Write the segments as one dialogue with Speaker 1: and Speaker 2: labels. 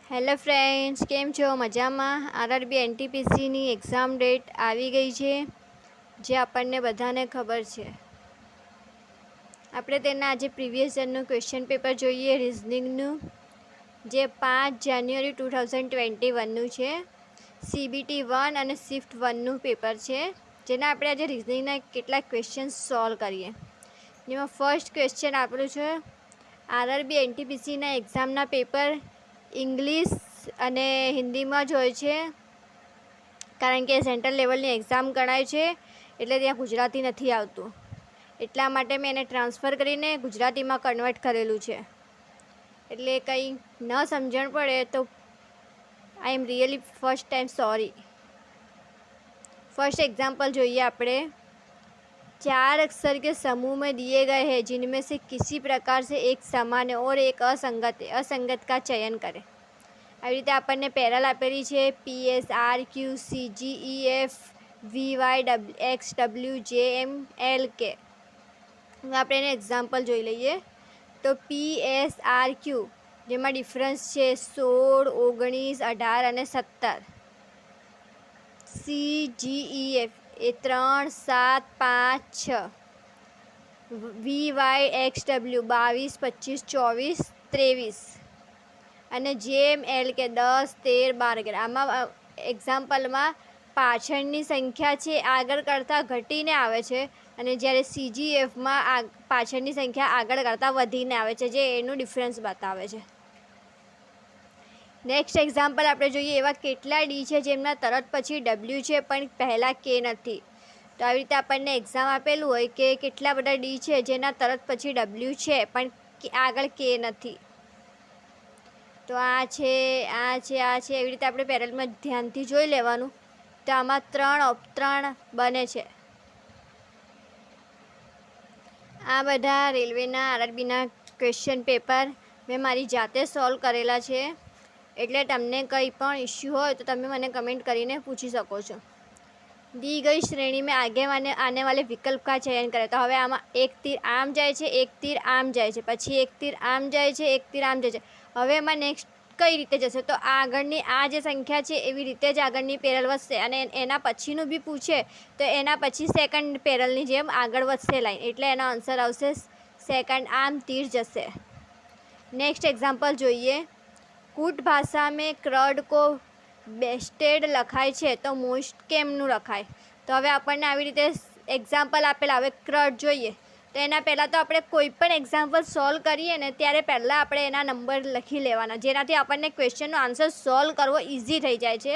Speaker 1: Hello friends, કેમ છો? મજામાં? આરઆરબી એનટીપીસીની એક્ઝામ ડેટ આવી ગઈ છે, જે આપણને બધાને ખબર છે. આપણે તેના આજે પ્રીવિયસ યરનું ક્વેશ્ચન પેપર જોઈએ, રિઝનિંગનું, જે 5 જાન્યુઆરી 2021નું છે. CBT 1 અને શિફ્ટ 1નું પેપર છે, જેના આપણે આજે રિઝનિંગના કેટલાક ક્વેશ્ચન સોલ્વ કરીએ. જેમાં ફર્સ્ટ ક્વેશ્ચન આપણું છે, આરઆરબી એનટીપીસીના એક્ઝામના પેપર ઇંગ્લિશ અને હિન્દીમાં જ હોય છે, કારણ કે સેન્ટ્રલ લેવલની એક્ઝામ ગણાય છે, એટલે ત્યાં ગુજરાતી નથી આવતું. એટલા માટે મેં એને ટ્રાન્સફર કરીને ગુજરાતીમાં કન્વર્ટ કરેલું છે. એટલે કંઈ ન સમજણ પડે તો I am really first time sorry. First example જોઈએ આપણે. 4 अक्षर के समूह में दिए गए हैं, जिनमें से किसी प्रकार से एक सामान्य और एक असंगत है. असंगत का चयन करें. આવી રીતે આપણને પેરલ આપેલી છે, PSRQCGEF VYXWJMLK. આપણે એને એક્ઝામ્પલ જોઈ લઈએ. તો PSRQ, જેમાં ડિફરન્સ છે 16, 19, 18 અને 17. CGEF એ 3, 7, 5, 6. VYXW 22, 25, 24, 23. અને JMLK 10, 13, 12. આમાં એક્ઝામ્પલમાં પાછળની સંખ્યા છે આગળ કરતાં ઘટીને આવે છે, અને જ્યારે CGEFમાં પાછળની સંખ્યા આગળ કરતાં વધીને આવે છે, જે એનું ડિફરન્સ બતાવે છે. નેક્સ્ટ એક્ઝામ્પલ આપણે જોઈએ. એવા કેટલા ડી છે જેમના તરત પછી ડબલ્યુ છે પણ પહેલાં કે નથી. તો આવી રીતે આપણને એક્ઝામ આપેલું હોય કે કેટલા બધા ડી છે જેના તરત પછી ડબલ્યુ છે પણ આગળ કે નથી. તો આ છે, આ છે, આ છે, એવી રીતે આપણે પેરેલમાં ધ્યાનથી જોઈ લેવાનું. તો આમાં 3 બને છે. આ બધા રેલવેના આરઆરબીના ક્વેશ્ચન પેપર મેં મારી જાતે સોલ્વ કરેલા છે, એટલે તમને કંઈ પણ ઇશ્યુ હોય તો તમે મને કમેન્ટ કરીને પૂછી શકો છો. दी गई श्रेणी में आगे आने वाले विकल्प का चयन करें. તો હવે આમાં એક તીર આમ જાય છે, એક તીર આમ જાય છે, પછી એક તીર આમ જાય છે, એક તીર આમ જાય છે. હવે એમાં નેક્સ્ટ કઈ રીતે જશે? તો આગળની આ જે સંખ્યા છે એવી રીતે જ આગળની પેરલ વધશે, અને એના પછીનું બી પૂછે તો એના પછી સેકન્ડ પેરલની જેમ આગળ વધશે લાઈન, એટલે એનો આન્સર આવશે સેકન્ડ. આમ તીર જશે. નેક્સ્ટ એક્ઝામ્પલ જોઈએ. કૂટ ભાષા મેં ક્રડ કો બેસ્ટેડ લખાય છે, તો મોસ્ટ કેમનું લખાય? તો હવે આપણને આવી રીતે એક્ઝામ્પલ આપેલા. હવે ક્રડ જોઈએ તો એના પહેલાં તો આપણે કોઈ પણ એક્ઝામ્પલ સોલ્વ કરીએ ને ત્યારે પહેલાં આપણે એના નંબર લખી લેવાના, જેનાથી આપણને ક્વેશ્ચનનો આન્સર સોલ્વ કરવો ઇઝી થઈ જાય છે.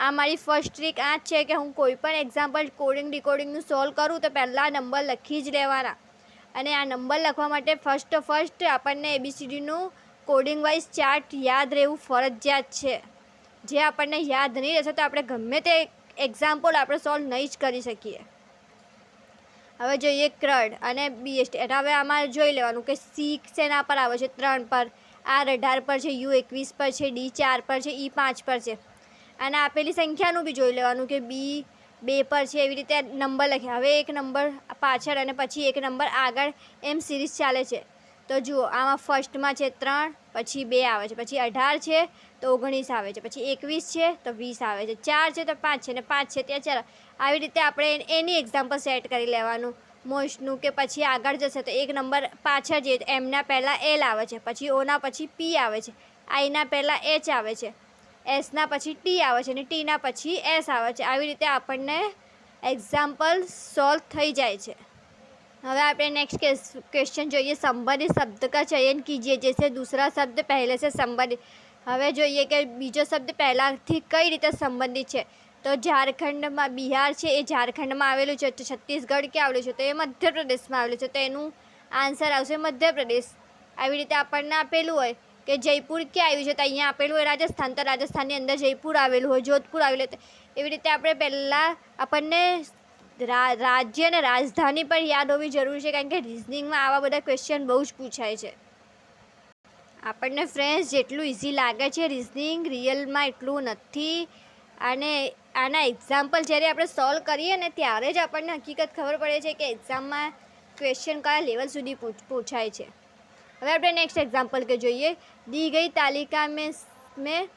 Speaker 1: આ મારી ફર્સ્ટ ટ્રીક આ જ છે કે હું કોઈ પણ એક્ઝામ્પલ કોડિંગ ડિકોડિંગનું સોલ્વ કરું તો પહેલાં નંબર લખી જ લેવાના. અને આ નંબર લખવા માટે ફર્સ્ટ આપણને ABCDનું કોડિંગ વાઇઝ ચાર્ટ યાદ રહેવું ફરજિયાત છે. જે આપણને યાદ નહીં રહેશે તો આપણે ગમે તે એક્ઝામ્પલ આપણે સોલ્વ નહીં જ કરી શકીએ. હવે જોઈએ ક્રડ અને BST. હવે આમાં જોઈ લેવાનું કે સી શેના પર આવે છે? 3 પર, R 18 પર છે, U 21 પર છે, D 4 પર છે, E 5 પર છે. અને આપેલી સંખ્યાનું બી જોઈ લેવાનું કે B 2 પર છે. એવી રીતે નંબર લખ્યા. હવે એક નંબર પાછળ અને પછી એક નંબર આગળ, એમ સિરીઝ ચાલે છે. તો જુઓ, આમાં ફર્સ્ટમાં છે 3, પછી 2 આવે છે, પછી 18 છે તો 19 આવે છે, પછી 21 છે તો 20 આવે છે, 4 છે તો 5 છે, ને 5 છે ત્યાં 4. આવી રીતે આપણે એની એક્ઝામ્પલ સેટ કરી લેવાનું મોસ્ટનું. કે પછી આગળ જશે તો એક નંબર પાછળ જઈએ તો એમના પહેલાં L આવે છે, પછી ઓના પછી P આવે છે, આઈના પહેલાં H આવે છે, એસના પછી T આવે છે, અને ટીના પછી S આવે છે. આવી રીતે આપણને એક્ઝામ્પલ સોલ્વ થઈ જાય છે. હવે આપણે નેક્स्ट क्वेश्चन જોઈએ. संबंधित शब्द का चयन कीजिए जैसे दूसरा शब्द पहले से संबंधित. હવે જોઈએ કે બીજો શબ્દ પહેલાંથી કઈ રીતે સંબંધિત છે. તો ઝારખંડમાં, બિહાર છે એ ઝારખંડમાં આવેલું છે. તો છત્તીસગઢ ક્યાં આવેલું છે? તો એ મધ્યપ્રદેશમાં આવેલું છે. તો એનું આન્સર આવશે મધ્યપ્રદેશ. આવી રીતે આપણને આપેલું હોય કે જયપુર ક્યાં આવ્યું છે? તો અહીંયા આપેલું હોય રાજસ્થાન. તો રાજસ્થાનની અંદર જયપુર આવેલું હોય, જોધપુર આવેલું હોય. એવી રીતે આપણે પહેલાં આપણને રાજ્ય અને રાજધાની પણ યાદ હોવી જરૂરી છે, કારણ કે રિઝનિંગમાં આવા બધા ક્વેશ્ચન બહુ જ પૂછાય છે. આપણને ફ્રેન્ડ્સ જેટલું ઇઝી લાગે છે રિઝનિંગ, રિયલમાં એટલું નથી. અને આના એક્ઝામ્પલ જ્યારે આપણે સોલ્વ કરીએ ને ત્યારે જ આપણને હકીકત ખબર પડે છે કે એક્ઝામમાં ક્વેશ્ચન કયા લેવલ સુધી પૂછાય છે. હવે આપણે નેક્સ્ટ એક્ઝામ્પલ કે જોઈએ. दी गई तालिका में में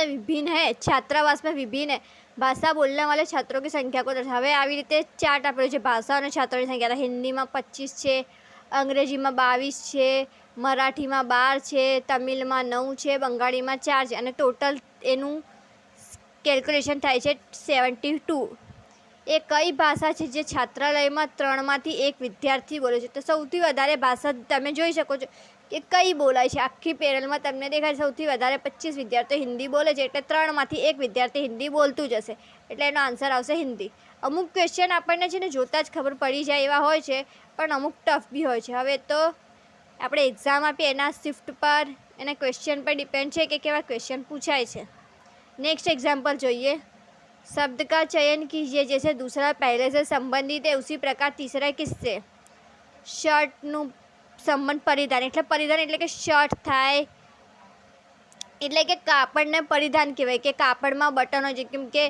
Speaker 1: विभिन्न है, छात्रावास में विभिन्न है, भाषा बोलने वाले छात्रों की संख्या को दर्शावे। હવે આવી રીતે ચાર્ટ આપેલો છે ભાષા અને છાત્રોની સંખ્યા. તો હિન્દીમાં 25 છે, અંગ્રેજીમાં 22 છે, મરાઠીમાં 12 છે, તમિલમાં 9 છે, બંગાળીમાં 4 છે અને ટોટલ એનું કેલ્ક્યુલેશન થાય છે 72. એ કઈ ભાષા છે જે છાત્રાલયમાં 3માંથી 1 વિદ્યાર્થી બોલે છે? તો સૌથી વધારે ભાષા તમે જોઈ શકો છો કે કઈ બોલાય છે. આખી પેનલમાં તમને દેખાય સૌથી વધારે 25 વિદ્યાર્થીઓ હિન્દી બોલે છે, એટલે 3માંથી 1 વિદ્યાર્થી હિન્દી બોલતું જ હશે, એટલે એનો આન્સર આવશે હિન્દી. અમુક ક્વેશ્ચન આપણને છે ને જોતાં જ ખબર પડી જાય એવા હોય છે, પણ અમુક ટફ બી હોય છે. હવે તો આપણે એક્ઝામ આપીએ એના શિફ્ટ પર, એના ક્વેશ્ચન પર ડિપેન્ડ છે કે કેવા ક્વેશ્ચન પૂછાય છે. नेक्स्ट एग्जाम्पल જોઈએ. शब्द का चयन कीजिए जैसे दूसरा पहले से संबंधित है उसी प्रकार तीसरा किससे? શર્ટનું સંબંધ પરિધાન, એટલે પરિધાન એટલે કે શર્ટ થાય, એટલે કે કાપડને પરિધાન કહેવાય. કે કાપડમાં બટન હોય છે, કેમ કે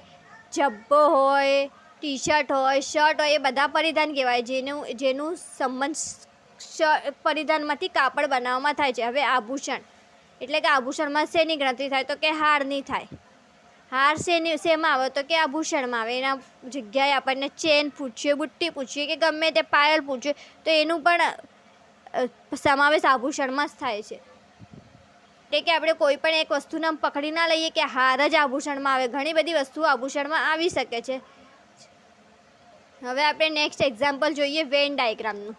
Speaker 1: જબ્બો હોય, ટી શર્ટ હોય, શર્ટ હોય, એ બધા પરિધાન કહેવાય જેનું સંબંધ પરિધાનમાંથી કાપડ બનાવવામાં થાય છે. હવે આભૂષણ એટલે કે આભૂષણમાં શેની ગણતરી થાય? તો કે હારની થાય. હાર શેમાં આવે? તો કે આભૂષણમાં આવે. એના જગ્યાએ આપણને ચેન પૂછીએ, બુટ્ટી પૂછીએ કે ગમે તે પાયલ પૂછીએ તો એનું પણ સમાવેશ આભૂષણમાં જ થાય છે. એટલે કે આપણે કોઈ પણ એક વસ્તુને પકડી ના લઈએ કે હાર જ આભૂષણમાં આવે, ઘણી બધી વસ્તુઓ આભૂષણમાં આવી શકે છે. હવે આપણે નેક્સ્ટ એક્ઝામ્પલ જોઈએ વેન ડાયગ્રામનું.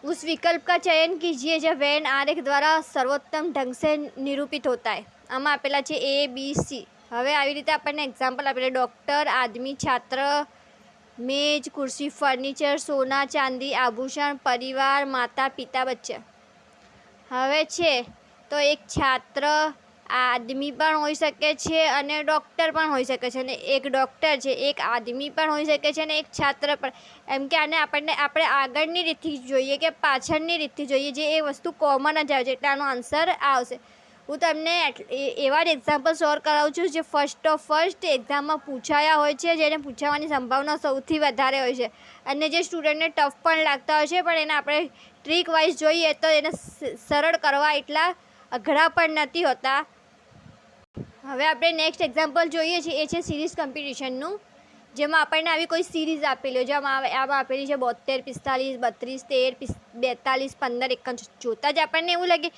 Speaker 1: उस विकल्प का चयन कीजिए जब वेन आरेख द्वारा सर्वोत्तम ढंग से निरूपित होता है. આમાં આપેલા છે A, B, C. હવે આવી રીતે આપણને એક્ઝામ્પલ આપેલા ડૉક્ટર, આદમી, છાત્ર, મેજ, ખુરશી, ફર્નિચર, સોના, ચાંદી, આભૂષણ, પરિવાર, માતા, પિતા, બચ્ચા. હવે છે તો એક છાત્ર આદમી પણ હોઈ શકે છે અને ડૉક્ટર પણ હોઈ શકે છે, અને એક ડૉક્ટર છે, એક આદમી પણ હોઈ શકે છે અને એક છાત્ર પણ. એમ કે આને આપણે આગળની રીતથી જોઈએ કે પાછળની રીતથી જોઈએ, જે એ વસ્તુ કોમન જ આવે છે, એટલે આનો આન્સર આવશે. હું તમને એવા જ એક્ઝામ્પલ સોલ્વ કરાવું છું જે ફર્સ્ટ એક્ઝામમાં પૂછાયા હોય છે, જેને પૂછાવાની સંભાવના સૌથી વધારે હોય છે અને જે સ્ટુડન્ટને ટફ પણ લાગતા હોય છે, પણ એને આપણે ટ્રીક વાઇઝ જોઈએ તો એને સરળ કરવા એટલા અઘરા પણ નથી હોતા. હવે આપણે નેક્સ્ટ એક્ઝામ્પલ જોઈએ છીએ, એ છે સિરીઝ કોમ્પિટિશનનું, જેમાં આપણને આવી કોઈ સિરીઝ આપેલી હોય, જેમાં આમાં આપેલી છે 72, 45, 32, 13, 42, 15, 51. જોતાં જ આપણને એવું લાગે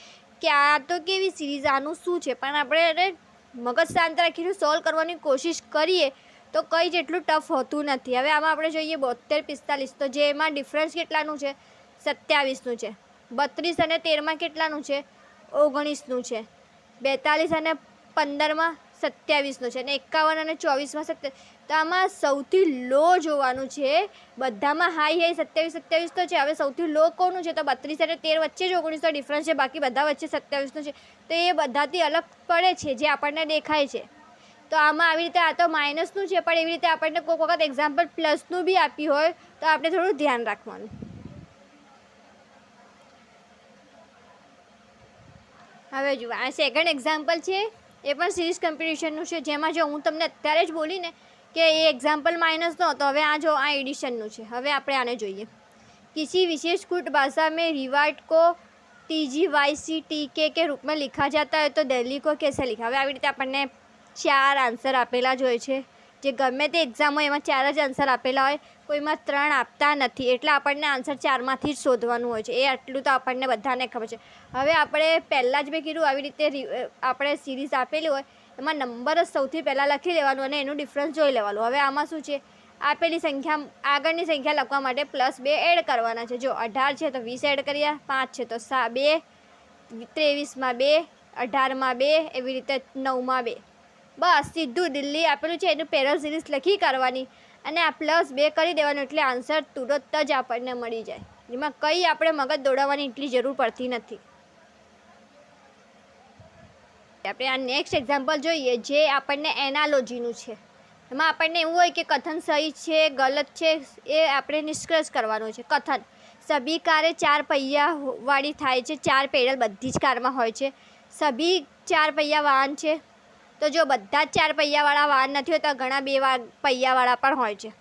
Speaker 1: કે આ તો કેવી સિરીઝ, આનું શું છે, પણ આપણે મગજ શાંત રાખીને સોલ્વ કરવાની કોશિશ કરીએ તો કંઈ જ એટલું ટફ હોતું નથી. હવે આમાં આપણે જોઈએ 72, 45, તો જેમાં ડિફરન્સ કેટલાનું છે? 27નું છે. 32 અને 13માં કેટલાનું છે? 19નું છે. 42 અને 15માં 27નું છે અને 51 અને 24માં 27. તો આમાં સૌથી લો જોવાનું છે. બધામાં હાઈ 27 તો છે. હવે સૌથી લો કોનું છે? તો 32 અને 13 વચ્ચે જ 19નો ડિફરન્સ છે, બાકી બધા વચ્ચે 27નું છે. તો એ બધાથી અલગ પડે છે, જે આપણને દેખાય છે. તો આમાં આવી રીતે આ તો માઇનસનું છે, પણ એવી રીતે આપણને કોઈક વખત એક્ઝામ્પલ પ્લસનું બી આપ્યું હોય તો આપણે થોડું ધ્યાન રાખવાનું. હવે જુઓ, આ સેકન્ડ એક્ઝામ્પલ છે, એ પણ સિરીઝ કોમ્પિટિશનનું છે, જેમાં જો હું તમને અત્યારે જ બોલી ને કે એ એક્ઝામ્પલ માઇનસનો હતો, હવે આ જો આ એડિશનનું છે. હવે આપણે આને જોઈએ. किसी विशेष कूट भाषा में रिवार्ड को TGYCTK के रूप में लिखा जाता है तो दिल्ली को कैसे लिखा? હવે આવી રીતે આપણને 4 આન્સર આપેલા જ હોય છે, જે ગમે તે એક્ઝામ હોય એમાં 4 જ આન્સર આપેલા હોય, કોઈમાં 3 આપતા નથી, એટલે આપણને આન્સર 4માંથી જ શોધવાનું હોય છે. એ આટલું તો આપણને બધાને ખબર છે. હવે આપણે પહેલાં જ મેં કીધું આવી રીતે આપણે સિરીઝ આપેલી હોય એમાં નંબર જ સૌથી પહેલાં લખી લેવાનું અને એનું ડિફરન્સ જોઈ લેવાનું. હવે આમાં શું છે, આપેલી સંખ્યા આગળની સંખ્યા લખવા માટે +2 એડ કરવાના છે. જો 18 છે તો 20 એડ કર્યા, 5 છે તો 2, 23માં 2, 18માં 2, એવી રીતે 9માં 2. બસ સીધું દિલ્હી આપેલું છે એનું પેરલ સિરીઝ લખી કરવાની અને આ +2 કરી દેવાનું, એટલે આન્સર તુરંત જ આપણને મળી જાય. એમાં કંઈ આપણે મગજ દોડાવવાની એટલી જરૂર પડતી નથી. આપણે આ નેક્સ્ટ એક્ઝામ્પલ જોઈએ, જે આપણને એનાલોજીનું છે. એમાં આપણને એવું હોય કે કથન સહી છે, ગલત છે, એ આપણે નિષ્કર્ષ કરવાનો છે. કથન: સભી કારે 4 પૈયાવાળી થાય છે. 4 પેડલ બધી જ કારમાં હોય છે. સભી 4 પૈયા વાહન છે. તો જો બધા જ 4 પૈયાવાળા વાહન નથી હોતા, ઘણા 2 પૈયાવાળા પણ હોય છે.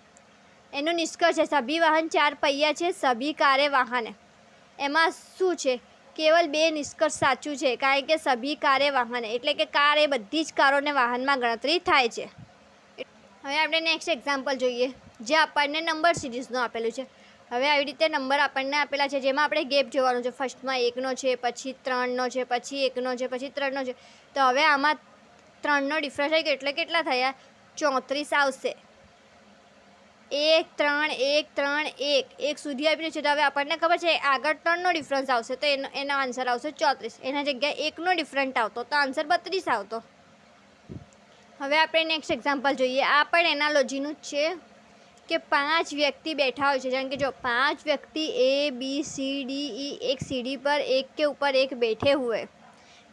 Speaker 1: એનો નિષ્કર્ષ છે સભી વાહન 4 પૈયા છે, સભી કારે વાહન. એમાં શું છે કેવલ 2 નિષ્કર્ષ સાચું છે, કારણ કે સભી કારે વાહન એટલે કે કાર એ બધી જ કારોને વાહનમાં ગણતરી થાય છે. હવે આપણે નેક્સ્ટ એક્ઝામ્પલ જોઈએ, જે આપણને નંબર સિરીઝનું આપેલું છે. હવે આવી રીતે નંબર આપણને આપેલા છે, જેમાં આપણે ગેપ જોવાનું છે. ફર્સ્ટમાં 1નો છે, પછી 3નો છે, પછી 1નો છે, પછી 3નો છે. તો હવે આમાં 3નો ડિફરન્સ આવી ગયો એટલે કેટલા થયા? 34 આવશે. 1 3 1 3 1 1 સુધી આપેલું છે. તો હવે આપણને ખબર છે આગળ 3નો ડિફરન્સ આવશે, તો એનો આન્સર આવશે 34. એના જગ્યાએ 1નો ડિફરન્ટ આવતો તો આન્સર 32 આવતો. હવે આપણે નેક્સ્ટ એક્ઝામ્પલ જોઈએ. આ પણ એનાલોજીનું જ છે કે 5 વ્યક્તિ બેઠા હોય છે. જેમ કે જો 5 व्यक्ति A B C D E एक सीढ़ी पर एक के ऊपर एक बैठे हुए,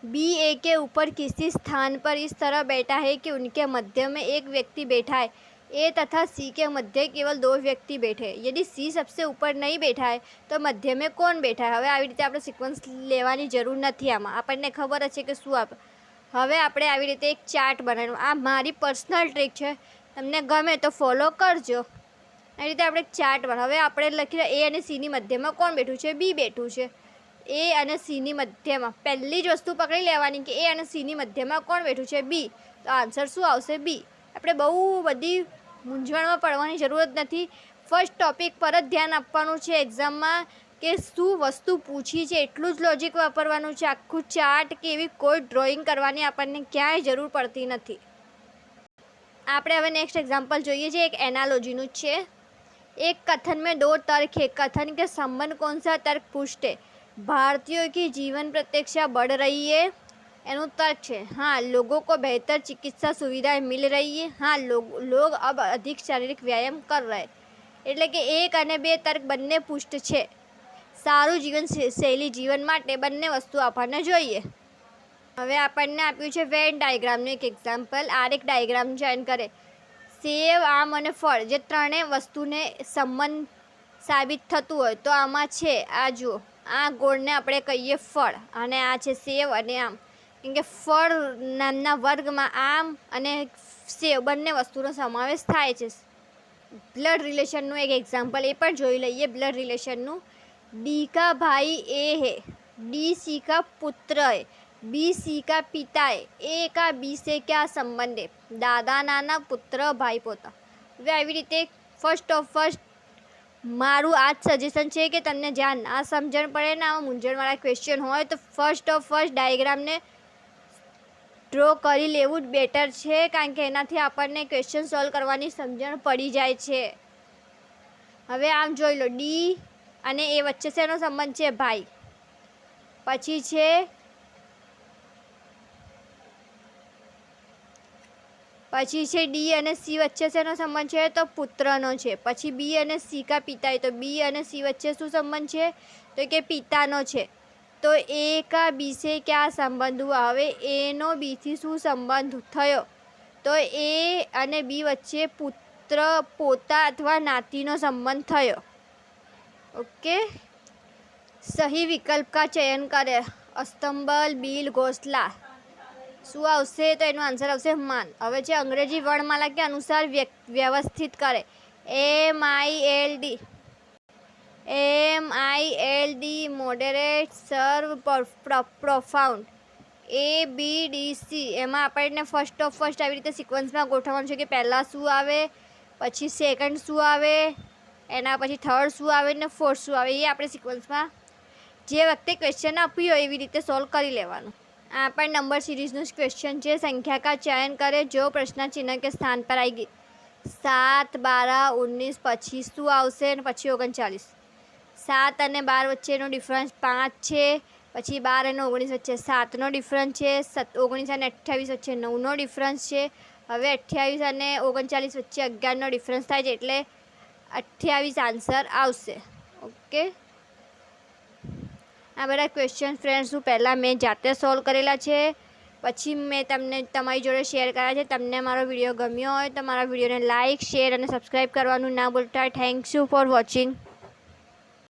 Speaker 1: B A के ऊपर किसी स्थान पर इस तरह बैठा है कि उनके मध्य में एक व्यक्ति बैठा है. A तथा C के मध्य केवल 2 व्यक्ति बैठे. यदि C सबसे ऊपर नहीं बैठा है तो मध्य में कौन बैठा है? હવે આવી રીતે આપણે સિક્વન્સ લેવાની જરૂર નથી. આમાં આપણને ખબર જ છે કે શું આપે. હવે આપણે આવી રીતે એક ચાર્ટ બનાવવાનું. આ મારી પર્સનલ ટ્રીક છે, તમને ગમે તો ફોલો કરજો. આવી રીતે આપણે એક ચાર્ટ બનાવ. હવે આપણે લખીએ A અને Cની મધ્યમાં કોણ બેઠું છે? B બેઠું છે. A અને Cની મધ્યમાં પહેલી જ વસ્તુ પકડી લેવાની કે A અને Cની મધ્યમાં કોણ બેઠું છે? B. તો આન્સર શું આવશે? B. આપણે બહુ બધી મૂંઝવણમાં પડવાની જરૂરત નથી. ફર્સ્ટ ટોપિક પર જ ધ્યાન આપવાનું છે એક્ઝામમાં, કે શું વસ્તુ પૂછી છે એટલું જ લોજિક વાપરવાનું છે. આખું ચાર્ટ કે એવી કોઈ ડ્રોઈંગ કરવાની આપણને ક્યાંય જરૂર પડતી નથી. આપણે હવે નેક્સ્ટ એક્ઝામ્પલ જોઈએ, જે એક एनालॉजीનું જ છે. एक कथन में 2 तर्क है. कथन के संबंध कौन सा तर्क पुष्ट है? भारतीयों की जीवन प्रत्याशा बढ़ रही है, एनु तर्क है. हाँ, लोगों को बेहतर चिकित्सा सुविधाएं मिल रही है. हाँ, लोग अब अधिक शारीरिक व्यायाम कर रहे हैं. એટલે કે 1 અને 2 તર્ક બંને પુષ્ટ છે. સારું જીવન શૈલી જીવન માટે બંને વસ્તુ આપણને જોઈએ. હવે આપણને આપ્યું છે વેન ડાયાગ્રામનું એક એક્ઝામ્પલ. આ એક ડાયાગ્રામ જોઈન કરે. સેવ, આમ અને ફળ જે ત્રણેય વસ્તુને સંબંધ સાબિત થતું હોય તો આમાં છે આ જુઓ, આ ગોળને આપણે કહીએ ફળ, અને આ છે સેવ અને આમ. કેમ કે ફળ નામના વર્ગમાં આમ અને સેવ બંને વસ્તુનો સમાવેશ થાય છે. બ્લડ રિલેશનનું એક એક્ઝામ્પલ એ પણ જોઈ લઈએ. બ્લડ રિલેશનનું, डी का भाई ए है, डी सी का पुत्र है, बी सी का पिता है, ए का बी से क्या संबंध है? દાદા નાના, પુત્ર ભાઈ પોતા. હવે આવી રીતે ફર્સ્ટ મારું આ જ સજેશન છે કે તમને જ્યાં ના સમજણ પડે ને આવા મૂંઝવણવાળા ક્વેશ્ચન હોય તો ફર્સ્ટ ડાયાગ્રામને ડ્રો કરી લેવું જ બેટર છે, કારણ કે એનાથી આપણને ક્વેશ્ચન સોલ્વ કરવાની સમજણ પડી જાય છે. હવે આમ જોઈ લો, ડી અને એ વચ્ચે શેનો સંબંધ છે? ભાઈ. પછી છે ડી અને સી વચ્ચે શેનો સંબંધ છે? તો પુત્રનો છે. પછી બી અને સી કા પિતા है, તો બી અને સી વચ્ચે શું સંબંધ છે? તો કે પિતાનો છે. તો એ કા બી से क्या સંબંધ हुआ? હવે એનો બીથી શું સંબંધ થયો? તો એ અને બી વચ્ચે પુત્ર, પોતા અથવા નાતીનો સંબંધ થયો. ओके, सही विकल्प का चयन करें. अस्तंबल, बिल, घोसला. શું આવશે? તો એનો આન્સર આવશે માન. હવે જે અંગ્રેજી વર્ણમાલા કે અનુસાર વ્યવસ્થિત કરે. MILD, મોડરેટ, સર્વ, પ્રોફાઉન્ડ. ABDC. એમાં આપણને ફર્સ્ટ આવી રીતે સિક્વન્સમાં ગોઠવવાનું છે કે પહેલાં શું આવે, પછી સેકન્ડ શું આવે, એના પછી થર્ડ શું આવે ને ફોર્થ શું આવે. એ આપણે સિક્વન્સમાં જે વખતે ક્વેશ્ચન આપ્યું હોય એવી રીતે સોલ્વ કરી લેવાનું. આ પણ નંબર સિરીઝનું જ ક્વેશ્ચન છે. સંખ્યા કા ચયન કરે જો પ્રશ્ન ચિહ્ન કે સ્થાન પર આएगी. 7, 12, 19, પછી શું આવશે ને પછી 39. 7 અને 12 વચ્ચેનો ડિફરન્સ 5 છે. પછી 12 અને 19 વચ્ચે 7નો ડિફરન્સ છે. 19 અને 28 વચ્ચે 9નો ડિફરન્સ છે. હવે 28 અને 39 વચ્ચે 11નો ડિફરન્સ થાય છે, એટલે 28 આન્સર આવશે. ઓકે, આ બધા ક્વેશ્ચન ફ્રેન્ડ્સ હું પહેલાં મેં જાતે સોલ્વ કરેલા છે, પછી મેં તમને તમારી જોડે શેર કર્યા છે. તમને મારો વિડીયો ગમ્યો હોય તો મારા વિડીયોને લાઇક, શેર અને સબસ્ક્રાઈબ કરવાનું ના ભૂલતા. Thanks you for watching.